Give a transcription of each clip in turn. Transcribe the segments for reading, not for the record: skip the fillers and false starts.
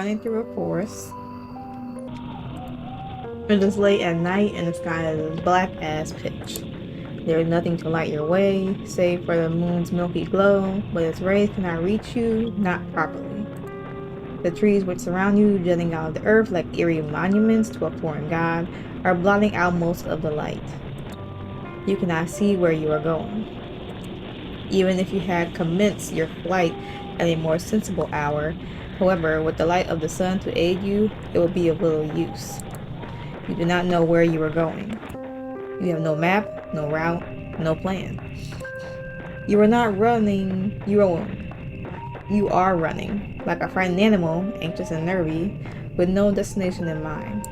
running through a forest. It is late at night and the sky is black as pitch. There is nothing to light your way, save for the moon's milky glow, but its rays cannot reach you, not properly. The trees which surround you, jutting out of the earth like eerie monuments to a foreign god, are blotting out most of the light. You cannot see where you are going. Even if you had commenced your flight at a more sensible hour, however, with the light of the sun to aid you, it will be of little use. You do not know where you are going. You have no map, no route, no plan. You are not running, you are running, like a frightened animal, anxious and nervy, with no destination in mind.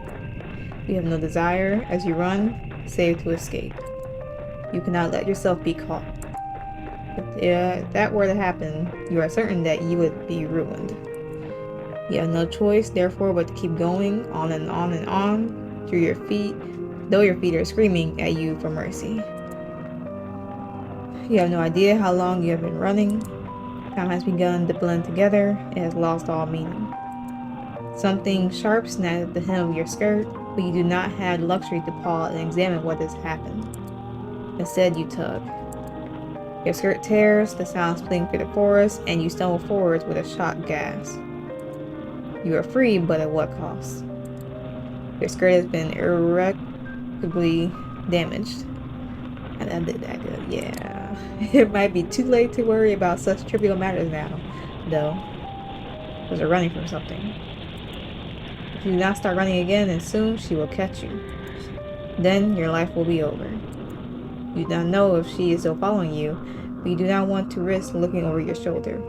You have no desire, as you run, save to escape. You cannot let yourself be caught. If that were to happen, you are certain that you would be ruined. You have no choice, therefore, but to keep going, on and on and on, through your feet, though your feet are screaming at you for mercy. You have no idea how long you have been running. Time has begun to blend together. It has lost all meaning. Something sharp snapped at the hem of your skirt, but you do not have the luxury to pause and examine what has happened. Instead, you tug. Your skirt tears, the sound splitting through the forest, and you stumble forwards with a shocked gasp. You are free, but at what cost? Your skirt has been irreparably damaged. And I did that good, yeah. It might be too late to worry about such trivial matters now, though, because you're running from something. If you do not start running again, and soon she will catch you. Then your life will be over. You do not know if she is still following you, but you do not want to risk looking over your shoulder.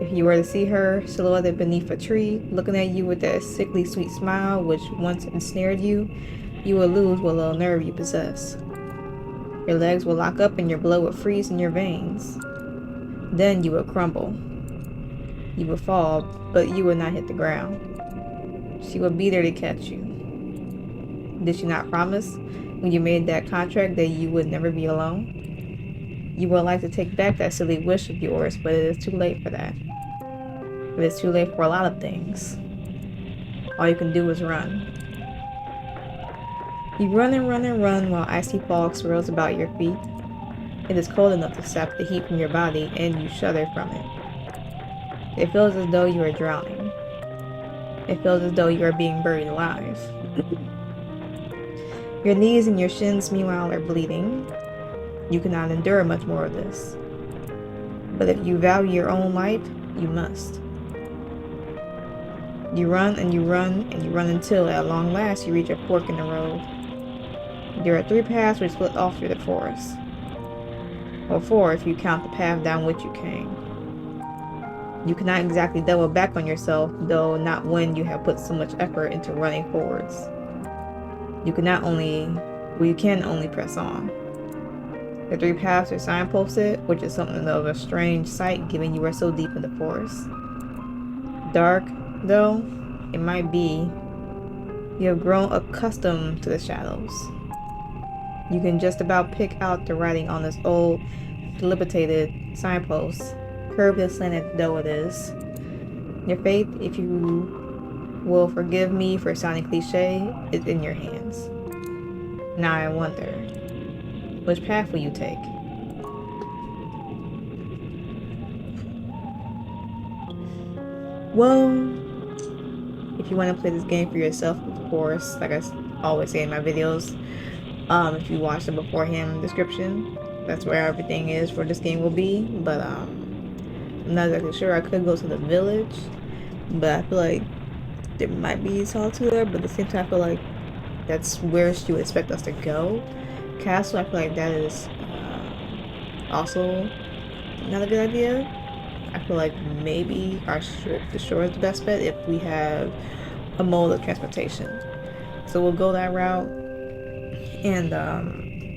If you were to see her silhouetted beneath a tree, looking at you with that sickly sweet smile which once ensnared you, you will lose what little nerve you possess. Your legs will lock up and your blood will freeze in your veins. Then you will crumble. You will fall, but you will not hit the ground. She will be there to catch you. Did she not promise, when you made that contract, that you would never be alone? You would like to take back that silly wish of yours, but it is too late for that. It is too late for a lot of things. All you can do is run. You run and run and run while icy fog swirls about your feet. It is cold enough to sap the heat from your body, and you shudder from it. It feels as though you are drowning. It feels as though you are being buried alive. Your knees and your shins, meanwhile, are bleeding. You cannot endure much more of this. But if you value your own life, you must. You run and you run and you run until, at long last, you reach a fork in the road. There are 3 paths which split off through the forest. Or 4 if you count the path down which you came. You cannot exactly double back on yourself, though not when you have put so much effort into running forwards. You can only press on. The 3 paths are signposted, which is something of a strange sight given you are so deep in the forest. Dark, though it might be, you have grown accustomed to the shadows. You can just about pick out the writing on this old, dilapidated signpost, curved and slanted though it is. Your fate, if you will forgive me for sounding cliche, is in your hands. Now I wonder, which path will you take? Well, if you want to play this game for yourself, of course, like I always say in my videos, if you watch them beforehand in the description, that's where everything is for this game will be. But I'm not exactly sure. I could go to the village, but I feel like there might be solitude there, but at the same time I feel like that's where she would expect us to go. Castle, I feel like that is also not a good idea. I feel like maybe the shore is the best bet if we have a mode of transportation. So we'll go that route. And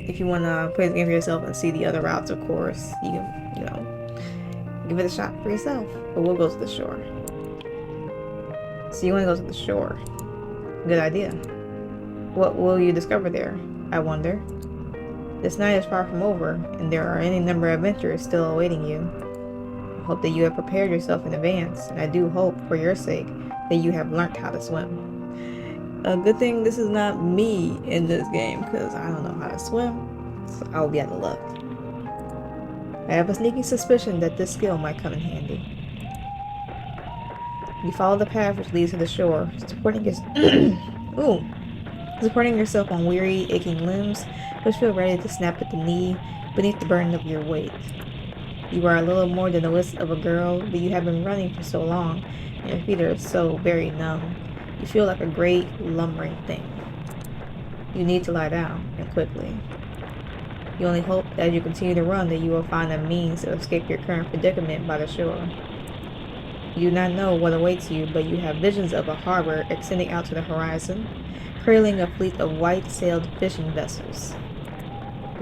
if you want to play the game for yourself and see the other routes, of course, you can, give it a shot for yourself. But we'll go to the shore. So you want to go to the shore. Good idea. What will you discover there, I wonder? This night is far from over, and there are any number of adventures still awaiting you. hope that you have prepared yourself in advance, and I do hope, for your sake, that you have learned how to swim. A good thing this is not me in this game, because I don't know how to swim, so I'll be out of luck. I have a sneaking suspicion that this skill might come in handy. You follow the path which leads to the shore, supporting yourself on weary, aching limbs, which feel ready to snap at the knee beneath the burden of your weight. You are a little more than the wisp of a girl, but you have been running for so long, and your feet are so very numb. You feel like a great, lumbering thing. You need to lie down, and quickly. You only hope that as you continue to run that you will find a means to escape your current predicament by the shore. You do not know what awaits you, but you have visions of a harbor extending out to the horizon, trailing a fleet of white-sailed fishing vessels.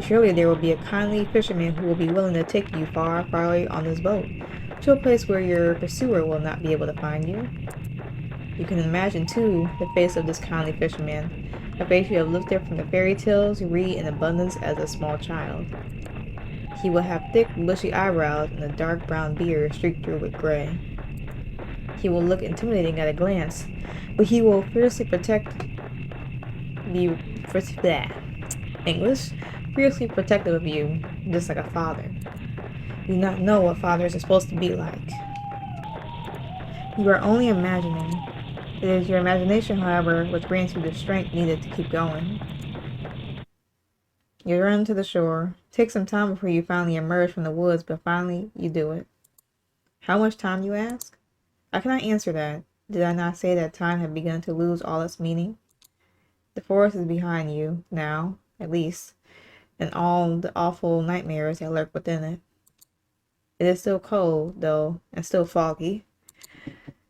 Surely there will be a kindly fisherman who will be willing to take you far, far away on this boat, to a place where your pursuer will not be able to find you. You can imagine, too, the face of this kindly fisherman, a face you have lifted from the fairy tales you read in abundance as a small child. He will have thick, bushy eyebrows and a dark brown beard streaked through with gray. He will look intimidating at a glance, but he will fiercely fiercely protective of you, just like a father. You do not know what fathers are supposed to be like. You are only imagining. It is your imagination, however, which grants you the strength needed to keep going. You run to the shore. Take some time before you finally emerge from the woods, but finally you do it. How much time, you ask? I cannot answer that. Did I not say that time had begun to lose all its meaning? The forest is behind you, now, at least, and all the awful nightmares that lurk within it. It is still cold, though, and still foggy.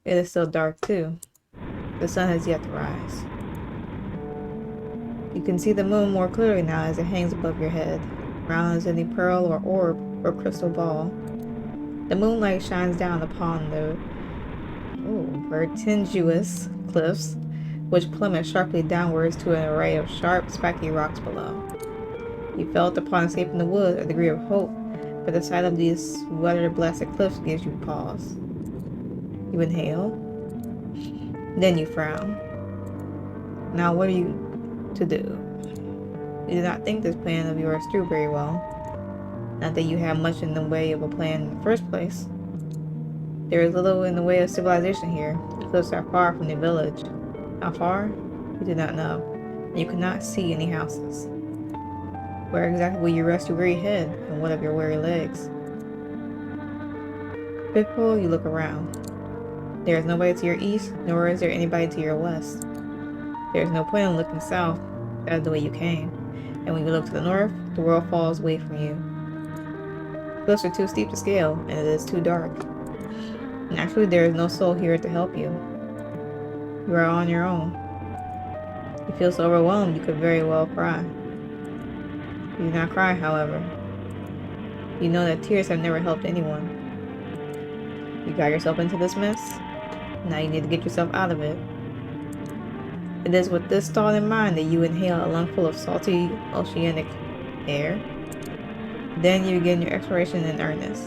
It is still dark, too. The sun has yet to rise. You can see the moon more clearly now as it hangs above your head, round as any pearl or orb or crystal ball. The moonlight shines down upon the vertiginous cliffs, which plummet sharply downwards to an array of sharp, spiky rocks below. You felt upon escaping the wood a degree of hope, but the sight of these weather-blasted cliffs gives you pause. You inhale, then you frown. Now what are you to do? You do not think this plan of yours through very well. Not that you have much in the way of a plan in the first place. There is little in the way of civilization here. The cliffs are far from the village. How far? You do not know, and you cannot see any houses. Where exactly will you rest your weary head, and what of your weary legs? Fitful, you look around. There is nobody to your east, nor is there anybody to your west. There is no point in looking south. That is the way you came. And when you look to the north, the world falls away from you. The cliffs are too steep to scale, and it is too dark. And actually, there is no soul here to help you. You are on your own. You feel so overwhelmed you could very well cry. You do not cry, however. You know that tears have never helped anyone. You got yourself into this mess. Now you need to get yourself out of it. It is with this thought in mind that you inhale a lungful of salty oceanic air. Then you begin your exploration in earnest.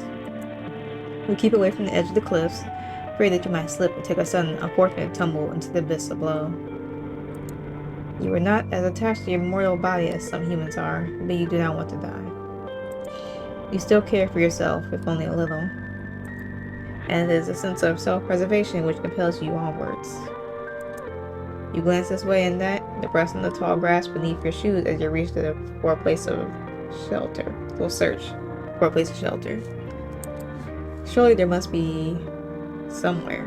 You keep away from the edge of the cliffs, afraid that you might slip and take a sudden, unfortunate tumble into the abyss below. You are not as attached to your mortal body as some humans are, but you do not want to die. You still care for yourself, if only a little. And it is a sense of self-preservation which compels you onwards. You glance this way and that, depressing the tall grass beneath your shoes as you reach for a place of shelter. You'll search for a place of shelter. Surely there must be somewhere.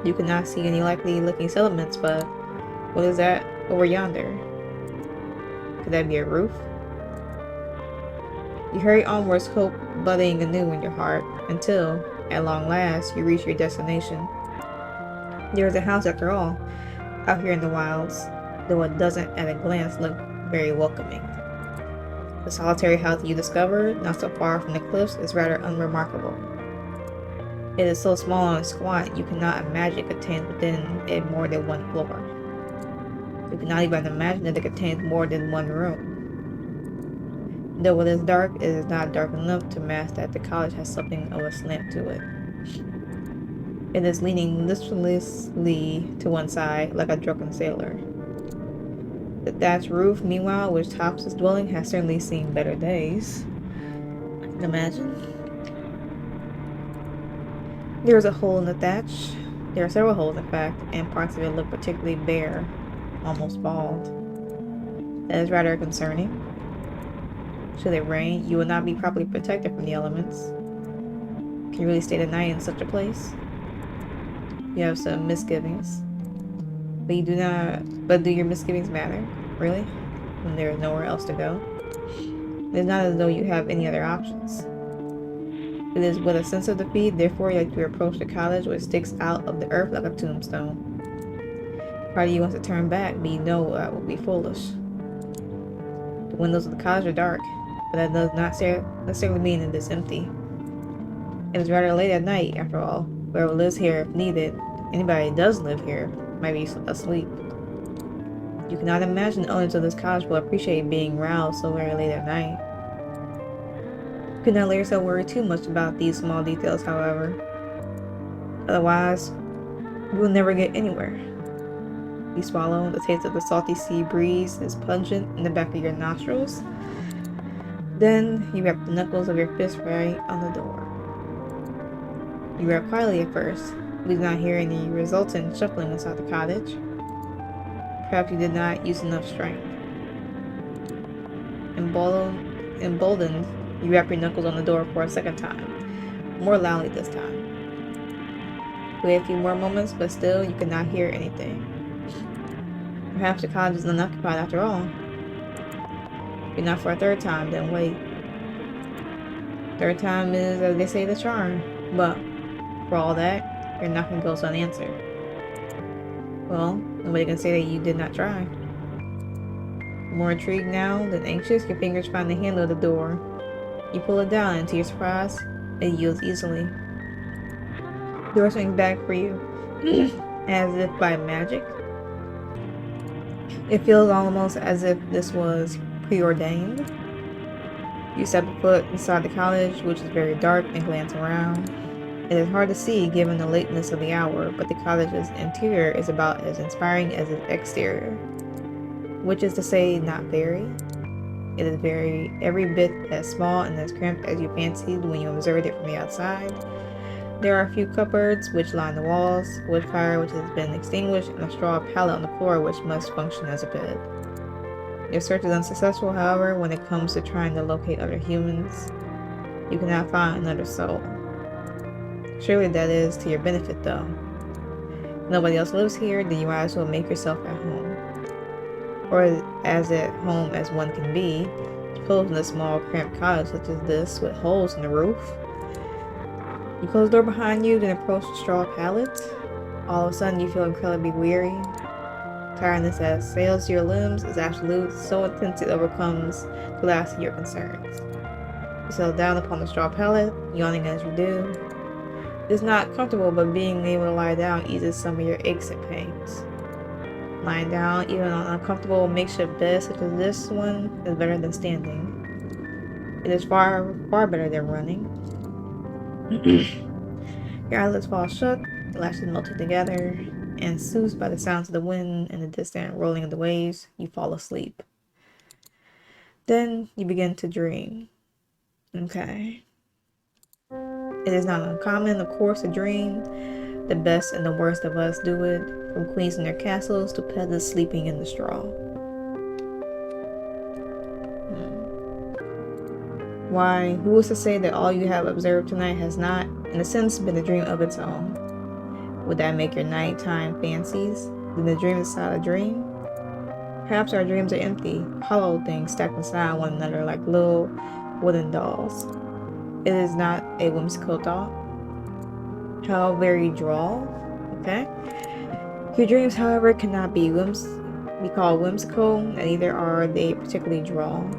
You cannot see any likely looking settlements, but what is that over yonder? Could that be a roof? You hurry onwards, hope budding anew in your heart, until, at long last, you reach your destination. There is a house after all, out here in the wilds, though it doesn't at a glance look very welcoming. The solitary house you discovered, not so far from the cliffs, is rather unremarkable. It is so small and squat, you cannot imagine it contains within it more than one floor. You cannot even imagine that it contains more than one room. Though it is dark, it is not dark enough to mask that the college has something of a slant to it. It is leaning listlessly to one side, like a drunken sailor. The thatched roof, meanwhile, which tops this dwelling, has certainly seen better days. I can imagine. There is a hole in the thatch. There are several holes, in fact, and parts of it look particularly bare, almost bald. That is rather concerning. Should it rain, you will not be properly protected from the elements. Can you really stay the night in such a place? You have some misgivings. But you do not. But do your misgivings matter? Really? When there is nowhere else to go? It is not as though you have any other options. It is with a sense of defeat, therefore, that you approach the college which sticks out of the earth like a tombstone. Part of you wants to turn back, but you know that would be foolish. The windows of the college are dark, but that does not necessarily mean it is empty. It is rather late at night, after all. Whoever lives here, if needed, anybody who does live here, might be asleep. You cannot imagine the owners of this college will appreciate being roused so very late at night. You cannot let yourself worry too much about these small details, however. Otherwise, you will never get anywhere. You swallow. The taste of the salty sea breeze is pungent in the back of your nostrils. Then you wrap the knuckles of your fist right on the door. You rap quietly at first. You do not hear any resultant shuffling inside the cottage. Perhaps you did not use enough strength. Emboldened, you rap your knuckles on the door for a second time, more loudly this time. Wait a few more moments, but still you cannot hear anything. Perhaps the cottage is unoccupied after all. If you're not for a third time, then wait. Third time is, as they say, the charm. But for all that, your knocking goes unanswered. Well, nobody can say that you did not try. More intrigued now than anxious, your fingers find the handle of the door. You pull it down, and to your surprise, it yields easily. The door swings back for you, as if by magic. It feels almost as if this was preordained. You step a foot inside the college, which is very dark, and glance around. It is hard to see given the lateness of the hour, but the college's interior is about as inspiring as its exterior. Which is to say, not very. It is every bit as small and as cramped as you fancied when you observed it from the outside. There are a few cupboards which line the walls, a wood fire which has been extinguished, and a straw pallet on the floor which must function as a bed. Your search is unsuccessful, however, when it comes to trying to locate other humans. You cannot find another soul. Surely that is to your benefit, though. If nobody else lives here, then you might as well make yourself at home. Or as at home as one can be, suppose in a small, cramped cottage such as this, with holes in the roof. You close the door behind you, then approach the straw pallet. All of a sudden, you feel incredibly weary. Tiredness that assails your limbs is absolute, so intense it overcomes the last of your concerns. You settle down upon the straw pallet, yawning as you do. It is not comfortable, but being able to lie down eases some of your aches and pains. Lying down, even on an uncomfortable makeshift bed such as this one, is better than standing. It is far, far better than running. Your eyelids fall shut, the lashes melted together, and soothed by the sounds of the wind and the distant rolling of the waves, you fall asleep. Then you begin to dream. Okay. It is not uncommon, of course, to dream. The best and the worst of us do it, from queens in their castles to peasants sleeping in the straw. Why, who is to say that all you have observed tonight has not, in a sense, been a dream of its own? Would that make your nighttime fancies? Then the dream inside a dream? Perhaps our dreams are empty, hollow things stacked inside one another like little wooden dolls. It is not a whimsical thought. How very droll. Okay. Your dreams, however, cannot be called whimsical, and neither are they particularly droll.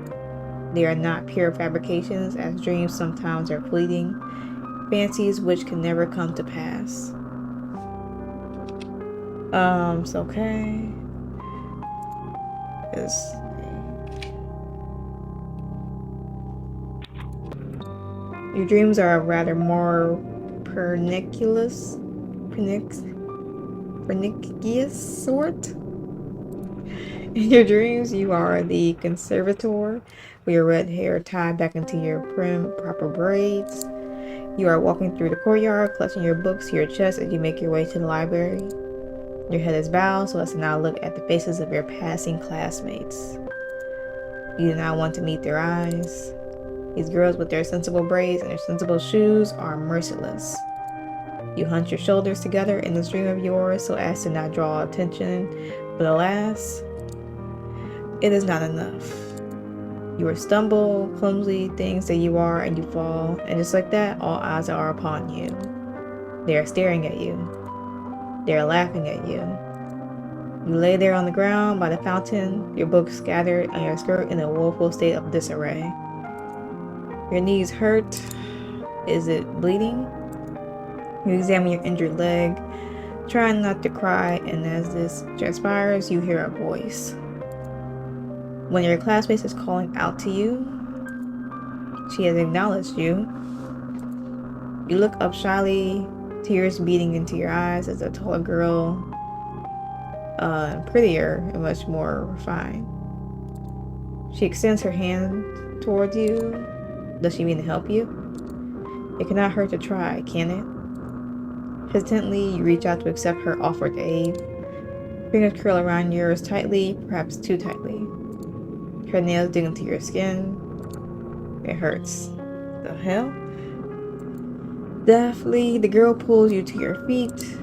They are not pure fabrications, as dreams sometimes are fleeting, fancies which can never come to pass. It's okay. Your dreams are rather more pernicious sort. In your dreams, you are the conservator with your red hair tied back into your prim, proper braids. You are walking through the courtyard, clutching your books to your chest as you make your way to the library. Your head is bowed so as to now look at the faces of your passing classmates. You do not want to meet their eyes. These girls with their sensible braids and their sensible shoes are merciless. You hunch your shoulders together in this dream of yours so as to not draw attention, but alas, it is not enough. You are stumble, clumsy things that you are, and you fall, and just like that, all eyes are upon you. They are staring at you. They are laughing at you. You lay there on the ground by the fountain, your books scattered on your skirt in a woeful state of disarray. Your knees hurt. Is it bleeding? You examine your injured leg, trying not to cry, and as this transpires, you hear a voice. When your classmate is calling out to you, she has acknowledged you. You look up shyly, tears beating into your eyes as a taller girl, prettier and much more refined. She extends her hand towards you. Does she mean to help you? It cannot hurt to try, can it? Hesitantly, you reach out to accept her offered aid. Fingers curl around yours tightly, perhaps too tightly. Her nails dig into your skin. It hurts. The hell? Deftly, the girl pulls you to your feet.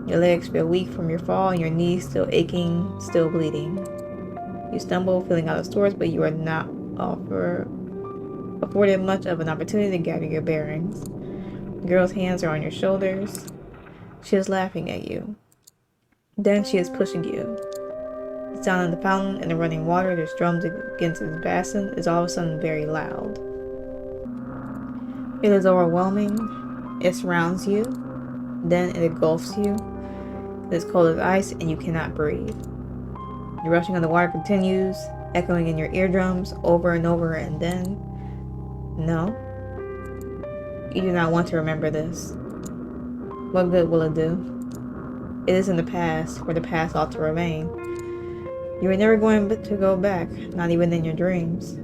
Your legs feel weak from your fall and your knees still aching, still bleeding. You stumble, feeling out of sorts, but you are not afforded much of an opportunity to gather your bearings. The girl's hands are on your shoulders. She is laughing at you. Then she is pushing you. The sound of the fountain and the running water that drums against its basin is all of a sudden very loud. It is overwhelming. It surrounds you. Then it engulfs you. It is cold as ice and you cannot breathe. The rushing of the water continues, echoing in your eardrums over and over, and then... No. You do not want to remember this. What good will it do? It is in the past, where the past ought to remain. You are never going to go back, not even in your dreams.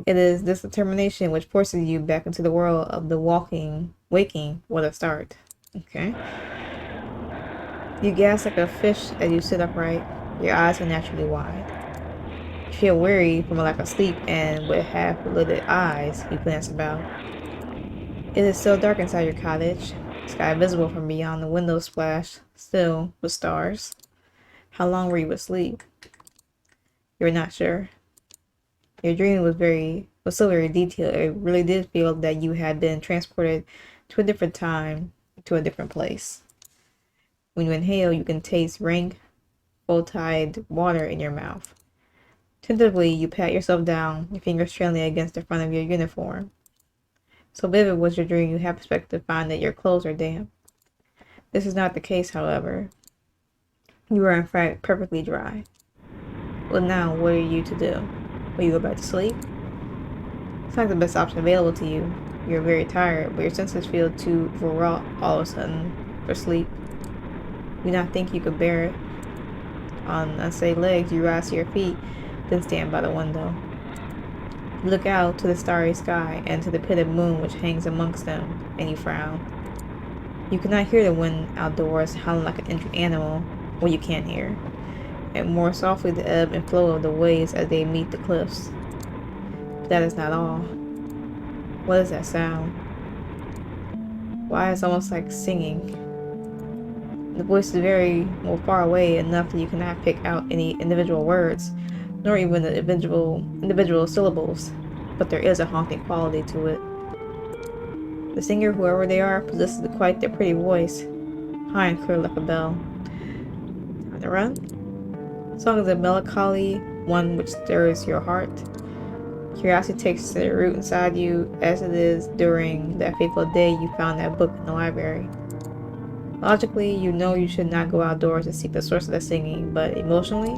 It is this determination which forces you back into the world of the waking with a start. Okay. You gasp like a fish as you sit upright. Your eyes are naturally wide. You feel weary from a lack of sleep, and with half-lidded eyes, you glance about. It is still dark inside your cottage. Sky visible from beyond the window splashed, still with stars. How long were you asleep? You're not sure. Your dream was so very detailed. It really did feel that you had been transported to a different time, to a different place. When you inhale, you can taste rank, full-tide water in your mouth. Tentatively, you pat yourself down, your fingers trailing against the front of your uniform. So vivid was your dream, you half expect to find that your clothes are damp. This is not the case, however. You are in fact perfectly dry. Well, now, what are you to do? Will you go back to sleep? It's not the best option available to you. You're very tired, but your senses feel too overwrought all of a sudden for sleep. You do not think you could bear it. On unsteady legs, you rise to your feet, then stand by the window. You look out to the starry sky and to the pitted moon which hangs amongst them, and you frown. You cannot hear the wind outdoors howling like an injured animal, or you can hear, and more softly the ebb and flow of the waves as they meet the cliffs. But that is not all. What is that sound? Why, it's almost like singing. The voice is very far away enough that you cannot pick out any individual words, nor even the individual syllables, but there is a haunting quality to it. The singer, whoever they are, possesses quite their pretty voice, high and clear like a bell. Time to run? The song is a melancholy one which stirs your heart. Curiosity takes to the root inside you, as it is during that fateful day you found that book in the library. Logically, you know you should not go outdoors to seek the source of the singing, but emotionally,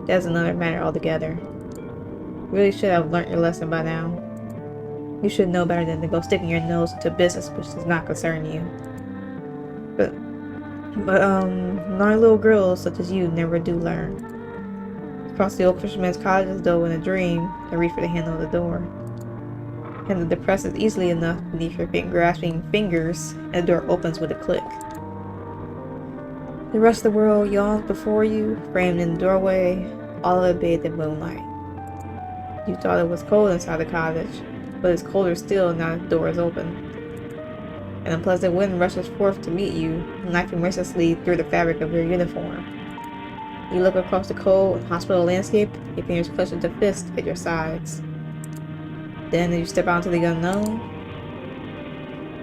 that's another matter altogether. You really should have learnt your lesson by now. You should know better than to go sticking your nose into business which does not concern you. But naughty little girls such as you never do learn. Across the old fisherman's cottage as though in a dream, and reach for the handle of the door. Handle depresses easily enough beneath your grasping fingers, and the door opens with a click. The rest of the world yawns before you, framed in the doorway, all of it bathed in moonlight. You thought it was cold inside the cottage, but it's colder still now that the door is open. An unpleasant wind rushes forth to meet you, knifing mercilessly through the fabric of your uniform. You look across the cold hospital landscape, your fingers clenched into fists at your sides. Then, as you step out into the unknown,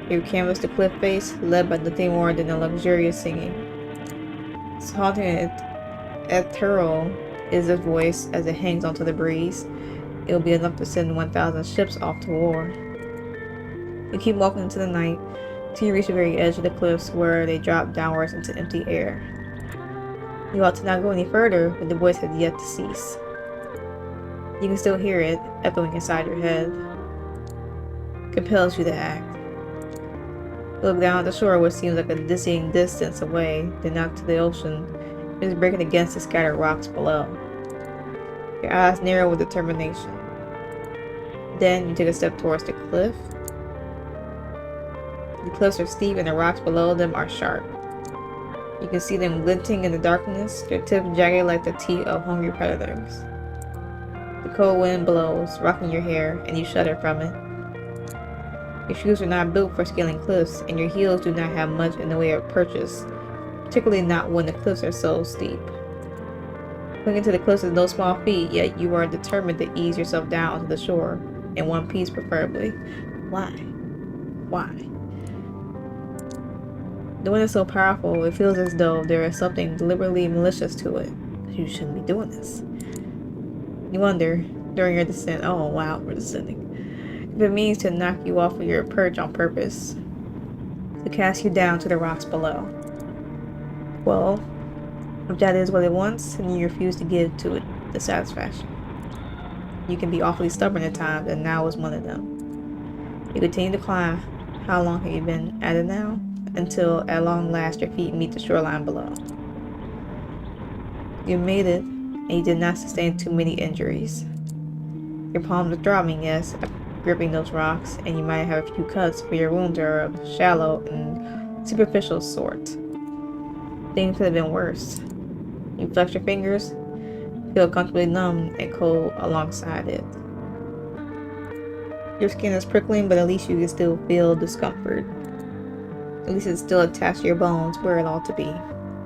you canvas the cliff face, led by nothing more than a luxurious singing. It's haunting and ethereal is its voice as it hangs onto the breeze. It will be enough to send 1,000 ships off to war. You keep walking into the night till you reach the very edge of the cliffs where they drop downwards into empty air. You ought to not go any further, but the voice had yet to cease. You can still hear it echoing inside your head. It compels you to act. You look down at the shore, which seems like a dizzying distance away, then out to the ocean, which is breaking against the scattered rocks below. Your eyes narrow with determination. Then you take a step towards the cliff. The cliffs are steep and the rocks below them are sharp. You can see them glinting in the darkness, their tips jagged like the teeth of hungry predators. The cold wind blows, rocking your hair, and you shudder from it. Your shoes are not built for scaling cliffs, and your heels do not have much in the way of purchase, particularly not when the cliffs are so steep. Clinging to the cliffs is no small feat, yet you are determined to ease yourself down to the shore, in one piece preferably. Why? Why? The wind is so powerful, it feels as though there is something deliberately malicious to it. You shouldn't be doing this. You wonder, during your descent, oh wow, we're descending, if it means to knock you off of your perch on purpose, to cast you down to the rocks below. Well, if that is what it wants, and you refuse to give to it the satisfaction. You can be awfully stubborn at times, and now is one of them. You continue to climb. How long have you been at it now? Until at long last your feet meet the shoreline below. You made it, and you did not sustain too many injuries. Your palms are throbbing, yes, gripping those rocks, and you might have a few cuts, but your wounds are of shallow and superficial sort. Things could have been worse. You flex your fingers, feel comfortably numb and cold alongside it. Your skin is prickling, but at least you can still feel discomfort. At least it's still attached to your bones where it ought to be.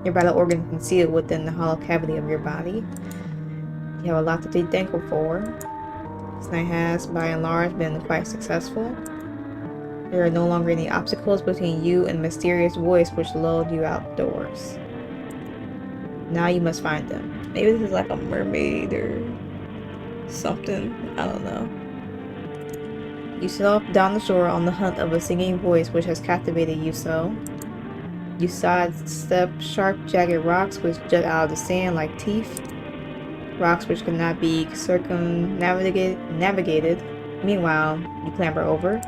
Your vital organs concealed within the hollow cavity of your body. You have a lot to be thankful for. This night has, by and large, been quite successful. There are no longer any obstacles between you and the mysterious voice which lulled you outdoors. Now you must find them. Maybe this is like a mermaid or something. I don't know. You set off down the shore on the hunt of a singing voice which has captivated you so. You sidestep sharp, jagged rocks which jut out of the sand like teeth. Rocks which cannot be circumnavigated. Meanwhile, you clamber over.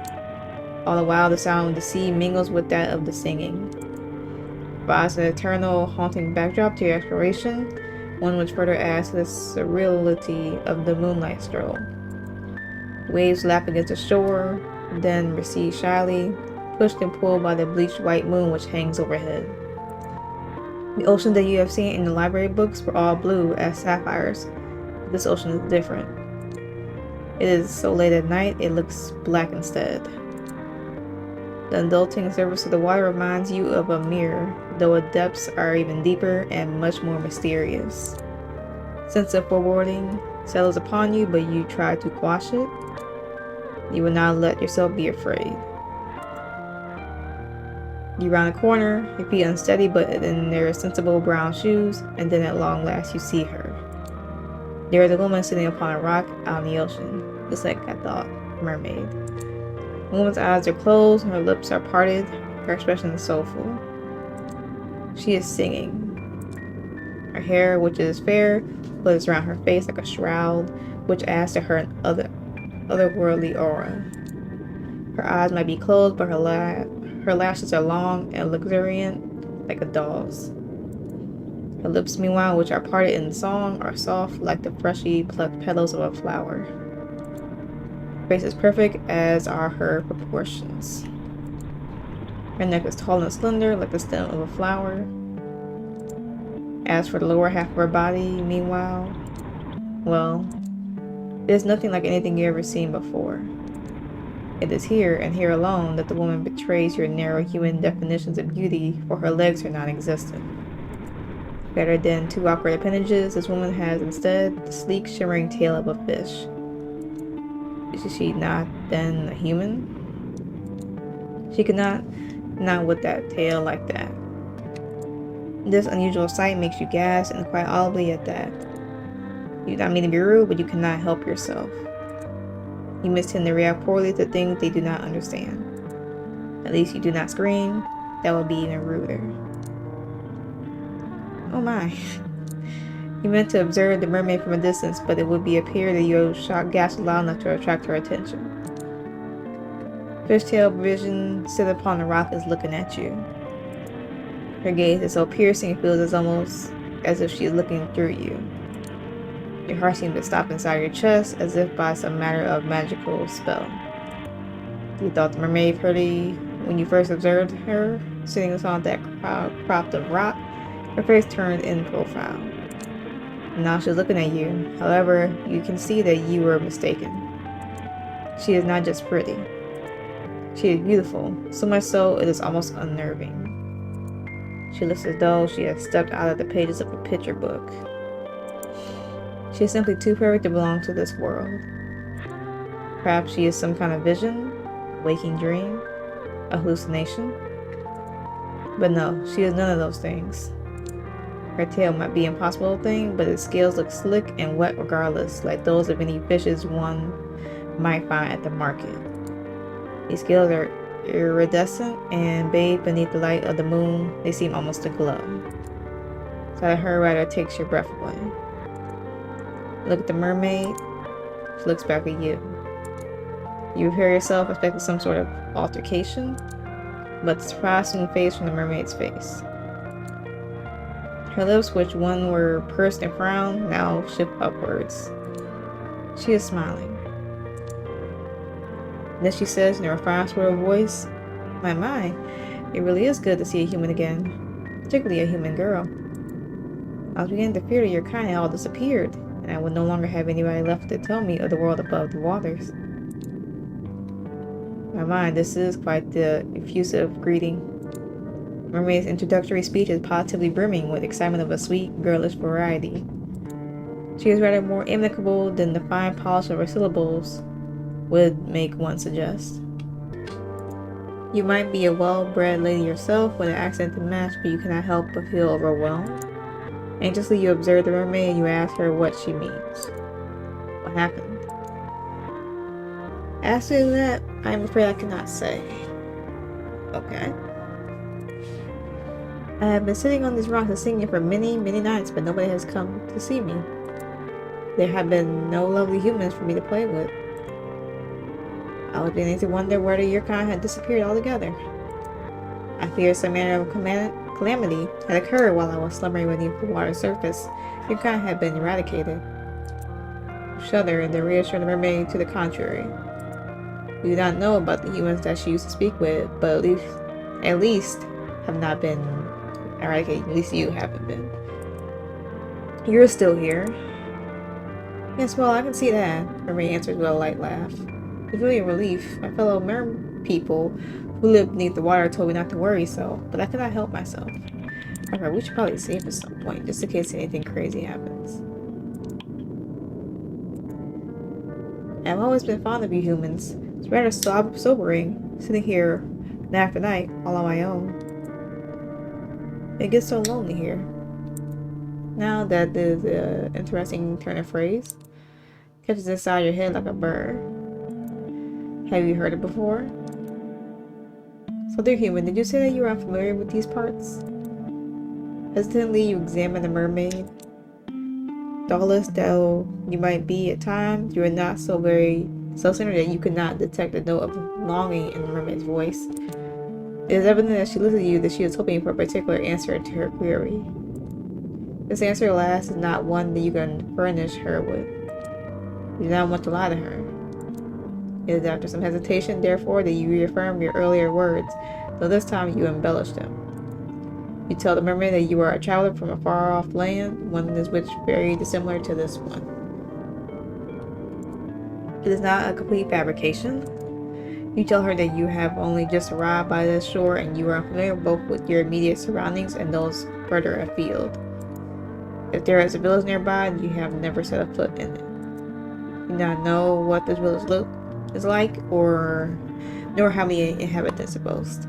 All the while, the sound of the sea mingles with that of the singing. Provides an eternal, haunting backdrop to your exploration, one which further adds to the surreality of the moonlight stroll. Waves lap against the shore, then recede shyly, pushed and pulled by the bleached white moon which hangs overhead. The ocean that you have seen in the library books were all blue as sapphires. This ocean is different. It is so late at night, it looks black instead. The indulging surface of the water reminds you of a mirror, though its depths are even deeper and much more mysterious. Sense of foreboding settles upon you, but you try to quash it. You will not let yourself be afraid. You round a corner, your feet unsteady but in their sensible brown shoes, and then at long last you see her. There is a woman sitting upon a rock out in the ocean, just like I thought, mermaid. The woman's eyes are closed and her lips are parted, her expression is soulful. She is singing. Her hair, which is fair, floats around her face like a shroud, which adds to her an otherworldly aura. Her eyes might be closed, but her lashes are long and luxuriant like a doll's. Her lips, meanwhile, which are parted in song, are soft like the freshly plucked petals of a flower. Her face is perfect, as are her proportions. Her neck is tall and slender like the stem of a flower. As for the lower half of her body, meanwhile, well, it is nothing like anything you've ever seen before. It is here, and here alone, that the woman betrays your narrow human definitions of beauty, for her legs are non-existent. Better than two awkward appendages, this woman has instead the sleek, shimmering tail of a fish. Is she not, then, a human? She could not with that tail like that. This unusual sight makes you gasp, and quite audibly at that. You do not mean to be rude, but you cannot help yourself. Humans tend to react poorly to things they do not understand. At least you do not scream. That would be even ruder. Oh my. You meant to observe the mermaid from a distance, but it would appear that your shock gasp loud enough to attract her attention. Fishtail vision sit upon the rock is looking at you. Her gaze is so piercing it feels almost as if she is looking through you. Your heart seems to stop inside your chest as if by some matter of magical spell. You thought the mermaid pretty when you first observed her, sitting on that cropped of rock, her face turned in profile. Now she's looking at you. However, you can see that you were mistaken. She is not just pretty. She is beautiful, so much so it is almost unnerving. She looks as though she has stepped out of the pages of a picture book. She is simply too perfect to belong to this world. Perhaps she is some kind of vision, waking dream, a hallucination. But no, she is none of those things. Her tail might be an impossible thing, but its scales look slick and wet regardless, like those of any fishes one might find at the market. These scales are iridescent, and bathed beneath the light of the moon, they seem almost to glow. Sight of her rather takes your breath away. Look at the mermaid. She looks back at you. You prepare yourself, expecting some sort of altercation, but the surprise soon fades from the mermaid's face. Her lips, which one were pursed and frowned, now shift upwards. She is smiling. And then she says in a refined sort of voice, My, it really is good to see a human again, particularly a human girl. I was beginning to fear that your kind had all disappeared, and I would no longer have anybody left to tell me of the world above the waters. My, this is quite the effusive greeting. Mermaid's introductory speech is positively brimming with excitement of a sweet, girlish variety. She is rather more amicable than the fine polish of her syllables would make one suggest. You might be a well-bred lady yourself with an accent to match, but you cannot help but feel overwhelmed. Anxiously, you observe the mermaid and you ask her what she means. What happened? As to that, I am afraid I cannot say. Okay. I have been sitting on these rocks and singing for many, many nights, but nobody has come to see me. There have been no lovely humans for me to play with. I was beginning to wonder whether your kind had disappeared altogether. I feared some manner of calamity had occurred while I was slumbering beneath the water's surface. Your kind had been eradicated. Shudder and then reassure the mermaid to the contrary. We do not know about the humans that she used to speak with, but at least have not been eradicated. At least you haven't been. You're still here. Yes, well, I can see that, Mermaid answered with a light laugh. It's really a relief. My fellow people who live beneath the water told me not to worry so, but I could not help myself. However, we should probably save at some point, just in case anything crazy happens. I've always been fond of you humans. It's rather sobering, sitting here night after night, all on my own. It gets so lonely here. Now that is an interesting turn of phrase. Catches inside your head like a bird. Have you heard it before? So dear human, did you say that you were unfamiliar with these parts? Hesitantly, you examine the mermaid. Doubtless, though you might be at times, you are not so very so similar that you could not detect a note of longing in the mermaid's voice. It is evident as she looks at you that she is hoping for a particular answer to her query. This answer, last, is not one that you can furnish her with. You do not want to lie to her. It is after some hesitation, therefore, that you reaffirm your earlier words, though this time you embellish them. You tell the mermaid that you are a traveler from a far-off land, one is which very dissimilar to this one. It is not a complete fabrication. You tell her that you have only just arrived by this shore and you are unfamiliar both with your immediate surroundings and those further afield. If there is a village nearby, you have never set a foot in it. You do not know what this village is like, nor how many inhabitants it boasts.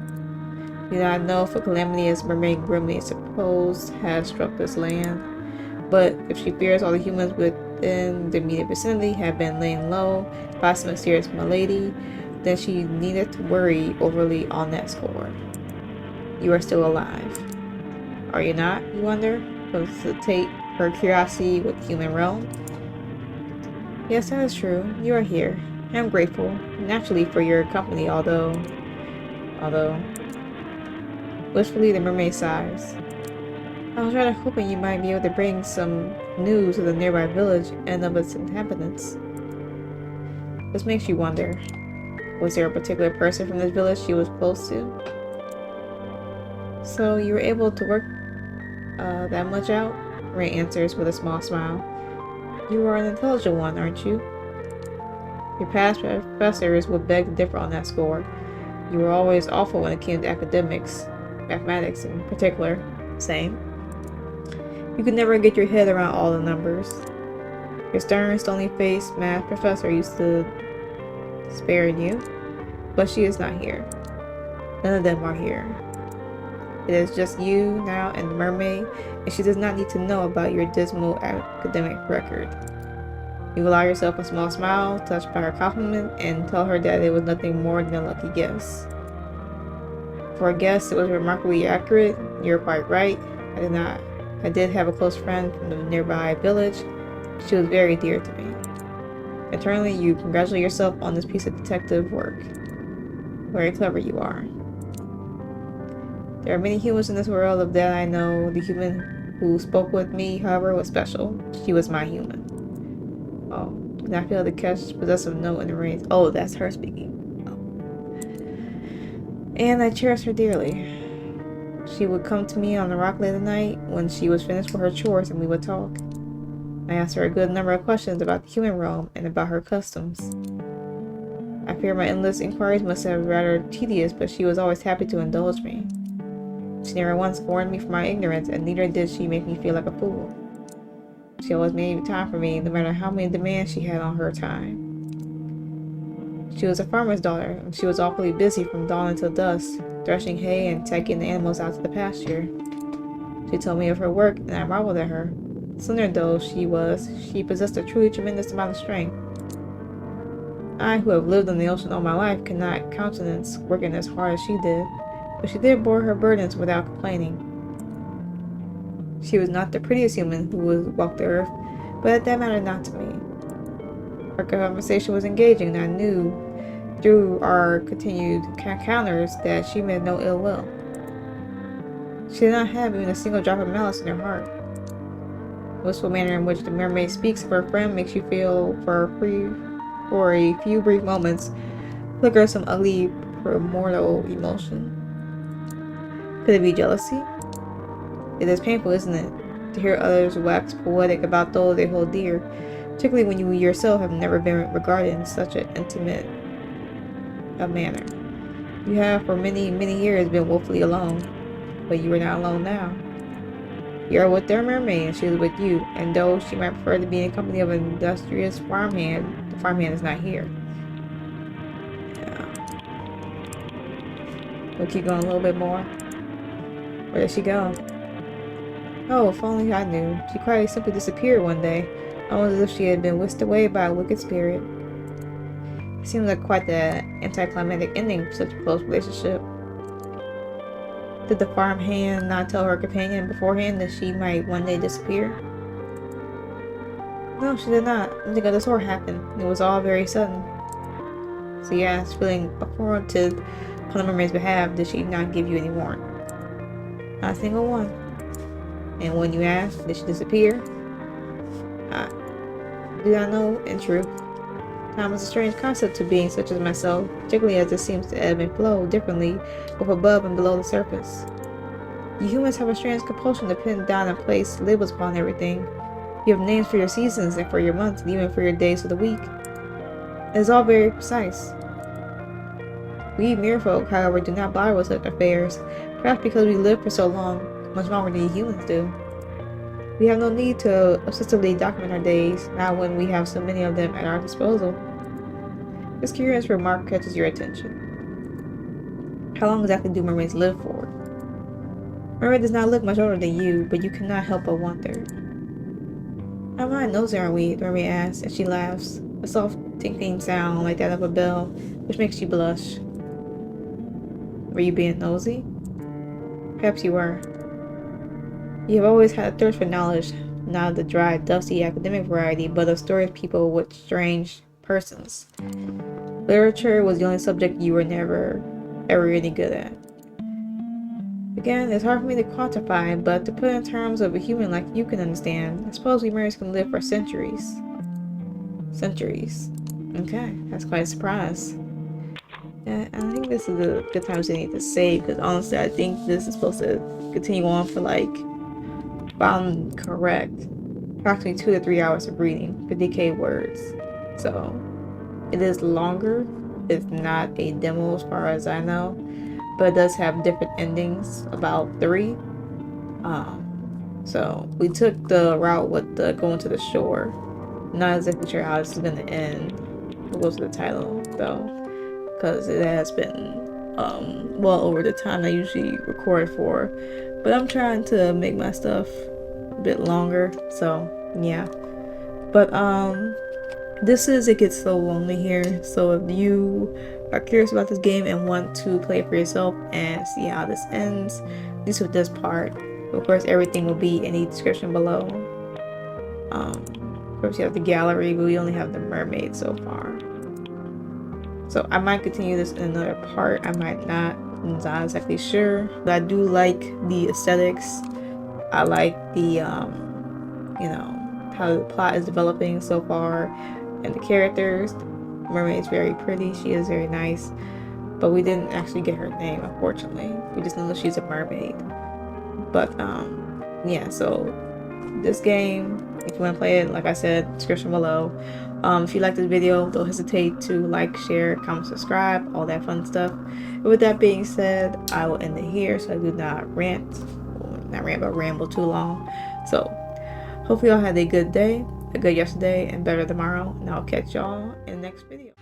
You do not know if a calamity as mermaid grimly supposed has struck this land, but if she fears all the humans within the immediate vicinity have been laying low by some mysterious malady, then she needed to worry overly on that score. You are still alive. Are you not, you wonder? Facilitate her curiosity with the human realm. Yes, that is true. You are here. I am grateful, naturally, for your company, although... Wistfully, the mermaid sighs. I was rather hoping you might be able to bring some news of the nearby village and of its inhabitants. This makes you wonder. Was there a particular person from this village she was close to? So you were able to work that much out? Ray answers with a small smile. You are an intelligent one, aren't you? Your past professors would beg to differ on that score. You were always awful when it came to academics, mathematics in particular. Same. You could never get your head around all the numbers. Your stern, stony-faced math professor used to spare you, but she is not here. None of them are here. It is just you now and the mermaid, and she does not need to know about your dismal academic record. You allow yourself a small smile, touched by her compliment, and tell her that it was nothing more than a lucky guess. For a guess, it was remarkably accurate. You're quite right. I did have a close friend from the nearby village. She was very dear to me. Internally, you congratulate yourself on this piece of detective work. Very clever you are. There are many humans in this world, of that I know. The human who spoke with me, however, was special. She was my human. Oh, and I feel the catch possessive note in the rain. Oh, that's her speaking. Oh. And I cherish her dearly. She would come to me on the rock late at night when she was finished with her chores and we would talk. I asked her a good number of questions about the human realm and about her customs. I fear my endless inquiries must have been rather tedious, but she was always happy to indulge me. She never once warned me for my ignorance, and neither did she make me feel like a fool. She always made time for me, no matter how many demands she had on her time. She was a farmer's daughter, and she was awfully busy from dawn until dusk, threshing hay and taking the animals out to the pasture. She told me of her work, and I marveled at her. Slender though she was, she possessed a truly tremendous amount of strength. I, who have lived on the ocean all my life, cannot countenance working as hard as she did, but she did bear her burdens without complaining. She was not the prettiest human who would walk the earth, but that mattered not to me. Our conversation was engaging, and I knew through our continued encounters that she meant no ill will. She did not have even a single drop of malice in her heart. The wistful manner in which the mermaid speaks of her friend makes you feel, for a few brief moments, flicker some ugly primordial emotion. Could it be jealousy? It is painful, isn't it, to hear others wax poetic about those they hold dear, particularly when you yourself have never been regarded in such an intimate manner. You have for many, many years been woefully alone, but you are not alone now. You are with their mermaid, and she is with you, and though she might prefer to be in company of an industrious farmhand, the farmhand is not here. Yeah. We'll keep going a little bit more. Where did she go? Oh, if only I knew. She quite simply disappeared one day, almost as if she had been whisked away by a wicked spirit. It seems like quite the anticlimactic ending for such a close relationship. Did the farmhand not tell her companion beforehand that she might one day disappear? No, she did not. Nothing of the sort happened. It was all very sudden. So you ask, feeling affronted on the mermaid's behalf, did she not give you any warning? Not a single one. And when you ask, did she disappear? I do not know, in truth. Time is a strange concept to beings such as myself, particularly as it seems to ebb and flow differently, both above and below the surface. You humans have a strange compulsion to pin down and place labels upon everything. You have names for your seasons and for your months, and even for your days of the week. It is all very precise. We merfolk, however, do not bother with such affairs, perhaps because we live for so long, much longer than humans do. We have no need to obsessively document our days, not when we have so many of them at our disposal. This curious remark catches your attention. How long exactly do mermaids live for? Mermaid does not look much older than you, but you cannot help but wonder. How am I nosy, are we? The mermaid asks, and she laughs, a soft tinkling sound like that of a bell, which makes you blush. Were you being nosy? Perhaps you were. You have always had a thirst for knowledge, not of the dry, dusty academic variety, but of stories people with strange persons. Literature was the only subject you were never, ever really good at. Again, it's hard for me to quantify, but to put it in terms of a human like you can understand, I suppose we mermaids can live for centuries. Centuries. Okay, that's quite a surprise. Yeah, I think this is a good time to need to save, because honestly, I think this is supposed to continue on for like, if I'm correct, approximately 2 to 3 hours of reading, 50k words. So it is longer. It's not a demo as far as I know, but it does have different endings, about 3. So we took the route with the going to the shore. Not exactly sure how this is gonna end. We'll go to the title though, because it has been well over the time I usually record for, but I'm trying to make my stuff a bit longer, so yeah. But this is It Gets So Lonely Here, so if you are curious about this game and want to play it for yourself and see how this ends, at least with this part, of course everything will be in the description below. Of course you have the gallery, but we only have the mermaid so far. So I might continue this in another part, I might not, I'm not exactly sure. But I do like the aesthetics. I like the, you know, how the plot is developing so far, and the characters. Mermaid's very pretty, she is very nice, but we didn't actually get her name, unfortunately. We just know that she's a mermaid. But yeah, so this game, if you want to play it, like I said, description below. If you like this video, don't hesitate to like, share, comment, subscribe, all that fun stuff. And with that being said, I will end it here so I do not but ramble too long. So hopefully y'all had a good day, a good yesterday, and better tomorrow, and I'll catch y'all in the next video.